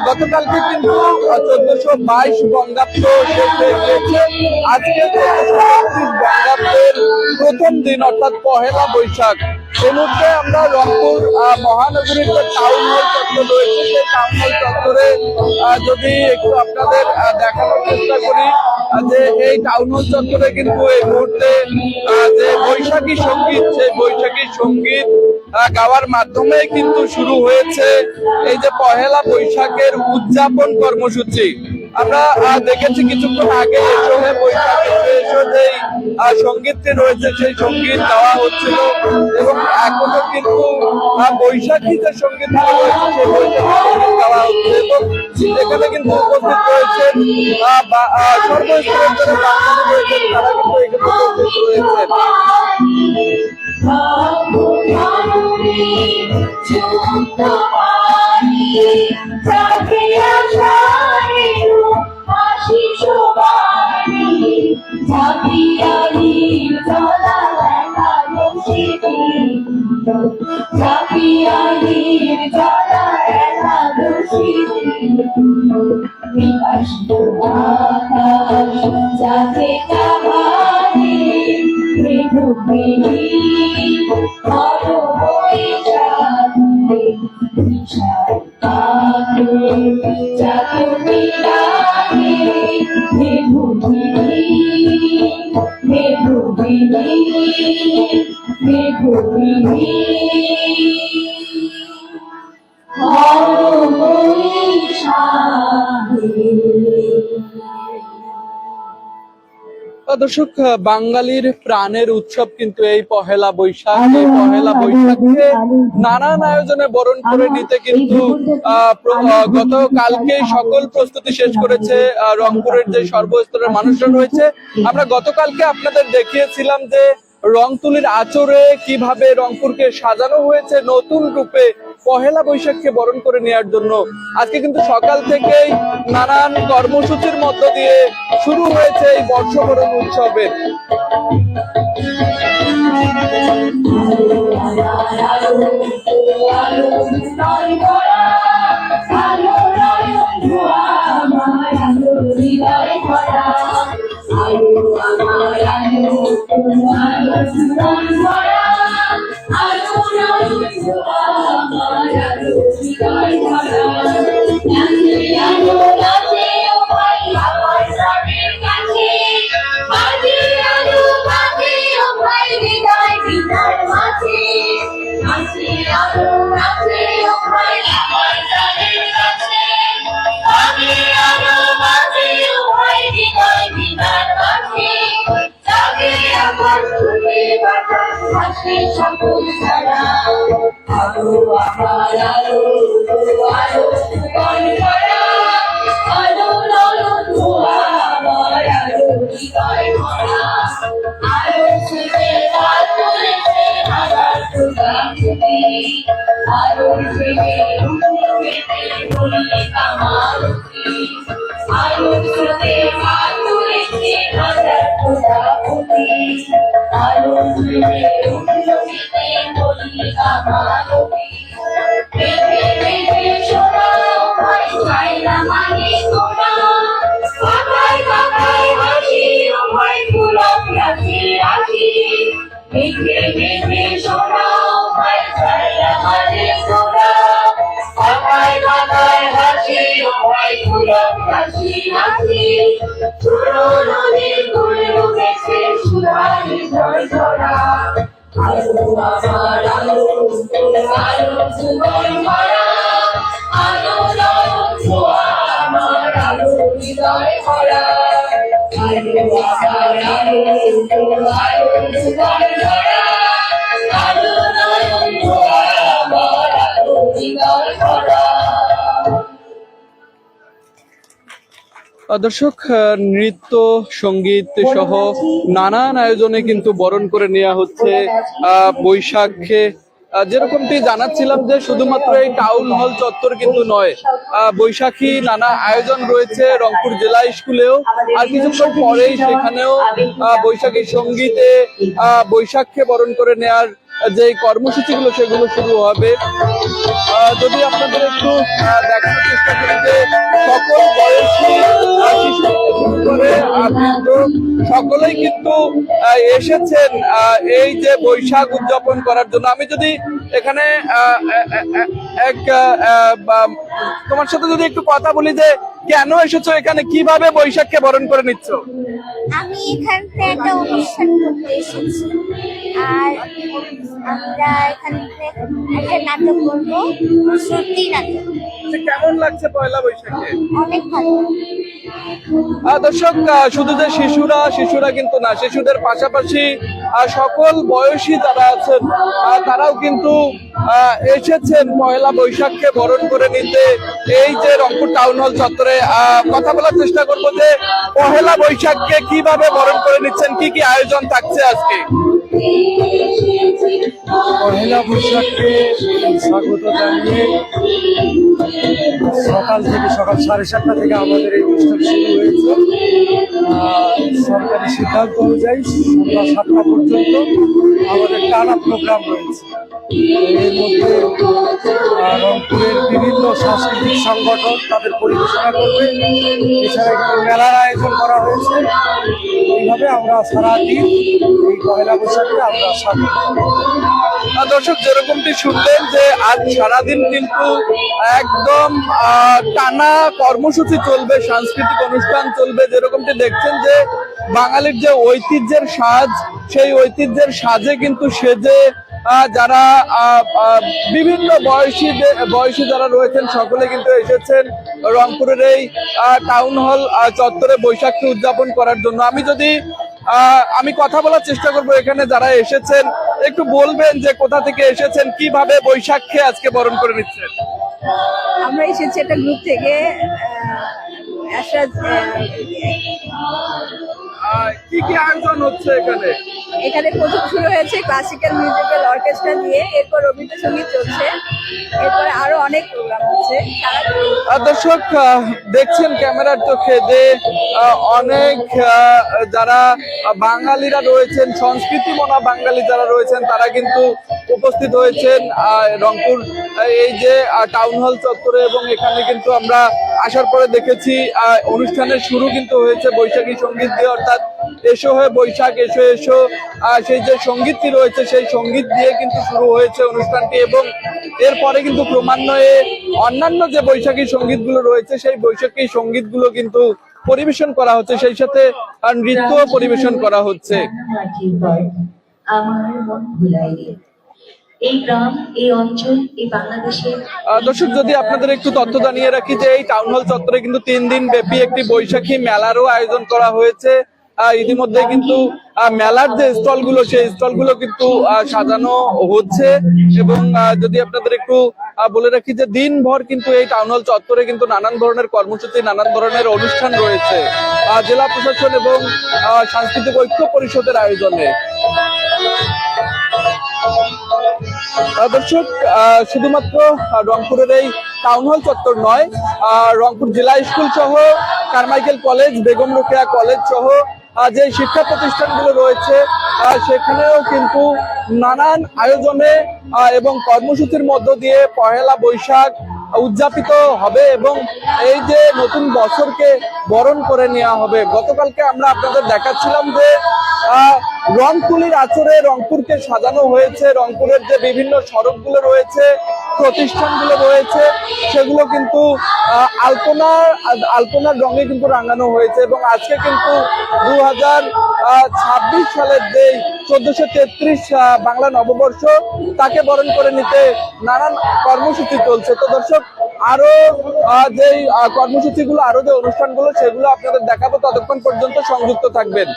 গতকালকে কিন্তু 1422 বঙ্গাব্দ শেষ হয়ে গিয়েছে। আজকে 1433 বঙ্গাব্দের প্রথম দিন অর্থাৎ পহেলা বৈশাখ। এই মুহূর্তে আমরা রংপুর মহানগরীর যে টাউন হল চত্বর রয়েছে, সেই টাউন হল চত্বরে যদি একটু আপনাদের দেখানোর চেষ্টা করি যে এই টাউন হল চত্বরে কিন্তু এই মুহূর্তে যে বৈশাখী সঙ্গীত, সেই বৈশাখী সঙ্গীত গাওয়ার মাধ্যমে কিন্তু শুরু হয়েছে এই যে পহেলা বৈশাখের উদযাপন কর্মসূচি। আমরা দেখেছি কিছুক্ষণ আগে এসে বৈশাখের যে সঙ্গীতটি রয়েছে সেই সঙ্গীত গাওয়া হচ্ছিল এবং এখনো কিন্তু বৈশাখী যে সঙ্গীত রয়েছে সেই বৈশাখী সঙ্গীত গাওয়া হচ্ছে এবং এখানে কিন্তু উপস্থিত রয়েছেন সর্বস্তরের যারা বাঙালি রয়েছেন তারা কিন্তু এখানে উপস্থিত রয়েছেন। দর্শক, বাঙালির প্রাণের উৎসব কিন্তু এই পহেলা বৈশাখ। এই পহেলা বৈশাখকে নানান আয়োজনে বরণ করে নিতে কিন্তু গতকালকে সকল প্রস্তুতি শেষ করেছে রংপুরের যে সর্বস্তরের মানুষজন রয়েছে। আমরা গতকালকে আপনাদের দেখিয়েছিলাম যে রংতুলির আচরে কিভাবে রংপুরকে সাজানো হয়েছে নতুন রূপে পহেলা বৈশাখকে বরণ করে নেওয়ার জন্য। আজকে কিন্তু সকাল থেকেই নানান কর্মসূচির মধ্য দিয়ে শুরু হয়েছে এই বর্ষবরণ উৎসবের। দর্শক, নৃত্য সঙ্গীত সহ নানান আয়োজনে কিন্তু বরণ করে নেওয়া হচ্ছে বৈশাখকে যেরকমটি জানাচ্ছিলাম যে শুধুমাত্র এই টাউন হল চত্বর কিন্তু নয়, বৈশাখী নানা আয়োজন রয়েছে রংপুর জেলা স্কুলেও, আর কিছুক্ষণ পরেই সেখানেও বৈশাখী সঙ্গীতে বৈশাখকে বরণ করে নেয়ার যে কর্মসূচিগুলো সেগুলো শুরু হবে। যদি আপনাদের একটু দেখানোর চেষ্টা করি যে সকল বয়সী শিশু করে সকলেই কিন্তু এসেছেন এই যে বৈশাখ উদযাপন করার জন্য। আমি যদি এখানে তোমার সাথে যদি একটু কথা বলি যে কেন এসেছো এখানে, কিভাবে বৈশাখকে বরণ করে নিচ্ছ? আমি এখানে একটা অনুষ্ঠান করতে এসেছি, আর আমরা এখানে একটা নাটক করবো, সত্যি নাটক। কেমন লাগছে পয়লা বৈশাখে? অনেক ভালো। দর্শক, শুধু যে শিশুরা কিন্তু না, শিশুদের পাশাপাশি সকল বয়সী যারা আছেন তারাও কিন্তু এসেছেন পয়লা বৈশাখকে বরণ করে নিতে এই যে রংপুর টাউন হল চত্বরে। কথা বলার চেষ্টা করবো যে পহেলা বৈশাখকে কিভাবে বরণ করে নিচ্ছেন, কি কি আয়োজন থাকছে আজকে? পহেলা বৈশাখকে স্বাগত জানিয়ে সকাল 7:30 থেকে আমাদের এই অনুষ্ঠান শুরু হয়েছে। সরকারি সিদ্ধান্ত অনুযায়ী সন্ধ্যা 7টা পর্যন্ত আমাদের টানা প্রোগ্রাম রয়েছে। এর মধ্যে রংপুরের বিভিন্ন সাংস্কৃতিক সংগঠন তাদের পরিবেশনা করবে, এছাড়া এখানে মেলার আয়োজন করা হয়েছে। এইভাবে আমরা সারাদিন এই পয়লা বৈশাখে আমরা স্বাগত। দর্শক, যেরকমটি শুনলেন যে আজ সারাদিন কিন্তু একদম টানা কর্মসূচি চলবে, সাংস্কৃতিক অনুষ্ঠান চলবে। যেরকমটি দেখছেন যে বাঙালির যে ঐতিহ্যের সাজ, সেই ঐতিহ্যের সাজে কিন্তু সেজে যারা বিভিন্ন বয়সী যারা রয়েছেন সকলে কিন্তু এসেছেন রংপুরের এই টাউন হল চত্বরে বৈশাখকে উদযাপন করার জন্য। আমি কথা বলার চেষ্টা করবো এখানে যারা এসেছেন, একটু বলবেন যে কোথা থেকে এসেছেন, কিভাবে বৈশাখকে আজকে বরণ করে নিচ্ছেন? আমরা এসেছি একটা গ্রুপ থেকে। কি কি আয়োজন হচ্ছে এখানে? এখানে প্রথম শুরু হয়েছে ক্লাসিক্যাল মিউজিক্যাল অর্কেস্ট্রা দিয়ে, এরপর রবীন্দ্রসঙ্গীত চলছে, এরপরে আরো অনেক প্রোগ্রাম হচ্ছে। দর্শক, দেখছেন ক্যামেরার চোখে যে অনেক যারা বাঙালিরা রয়েছেন, সংস্কৃতি মনা বাঙালি যারা রয়েছেন তারা কিন্তু উপস্থিত হয়েছেন রংপুর এই যে টাউন হল চত্বরে। এবং এখানে কিন্তু আমরা আসার পরে দেখেছি অনুষ্ঠানের শুরু কিন্তু হয়েছে বৈশাখী সঙ্গীত দিয়ে, অর্থাৎ এসো হয়ে বৈশাখ এসো এসো, সেই যে সঙ্গীতটি রয়েছে সেই সঙ্গীত দিয়ে কিন্তু শুরু হয়েছে অনুষ্ঠানটি। এবং এরপরে কিন্তু ক্রমান্বয়ে অন্যান্য যে বৈশাখী সঙ্গীতগুলো রয়েছে সেই বৈশাখী সঙ্গীতগুলো কিন্তু পরিবেশন করা হচ্ছে, সেই সাথে নৃত্য পরিবেশন করা হচ্ছে। দর্শক, যদি আপনাদের একটু তথ্য জানিয়ে রাখি যে এই টাউন হল চত্বরে কিন্তু 3 দিন ব্যাপী একটি বৈশাখী মেলারও আয়োজন করা হয়েছে। ইতিমধ্যে কিন্তু মেলার যে স্টল গুলো সেই স্টল গুলো কিন্তু সাজানো হচ্ছে। এবং যদি আপনাদের একটু বলে রাখি যে দিনভর কিন্তু এই টাউন হল চত্বরে কিন্তু নানান ধরনের কর্মসূচি, নানান ধরনের অনুষ্ঠান রয়েছে জেলা প্রশাসন এবং সাংস্কৃতিক ঐক্য পরিষদের আয়োজনে। দর্শক, শুধুমাত্র রংপুরের এই টাউন হল চত্বর নয়, রংপুর জেলা স্কুল সহ Carmichael college, Begum Rokeya college সহ যে শিক্ষা প্রতিষ্ঠানগুলো রয়েছে সেখানেও কিন্তু নানান আয়োজনে এবং কর্মসূচির মধ্য দিয়ে পহেলা বৈশাখ উদযাপিত হবে এবং এই যে নতুন বছরকে বরণ করে নেওয়া হবে। গতকালকে আমরা আপনাদের দেখাচ্ছিলাম যে রংতুলির আচরে রংপুরকে সাজানো হয়েছে, রংপুরের যে বিভিন্ন সড়কগুলো রয়েছে, প্রতিষ্ঠানগুলো রয়েছে সেগুলো কিন্তু আলপনার রঙে কিন্তু রাঙানো হয়েছে। এবং আজকে কিন্তু 2026 সালের যে 1433 বাংলা নববর্ষ তাকে বরণ করে নিতে নানান কর্মসূচি চলছে। তো দর্শক, আরো যে কর্মসূচিগুলো, আরো যে অনুষ্ঠানগুলো সেগুলো আপনাদের দেখাবো, ততক্ষণ পর্যন্ত সংযুক্ত থাকবেন।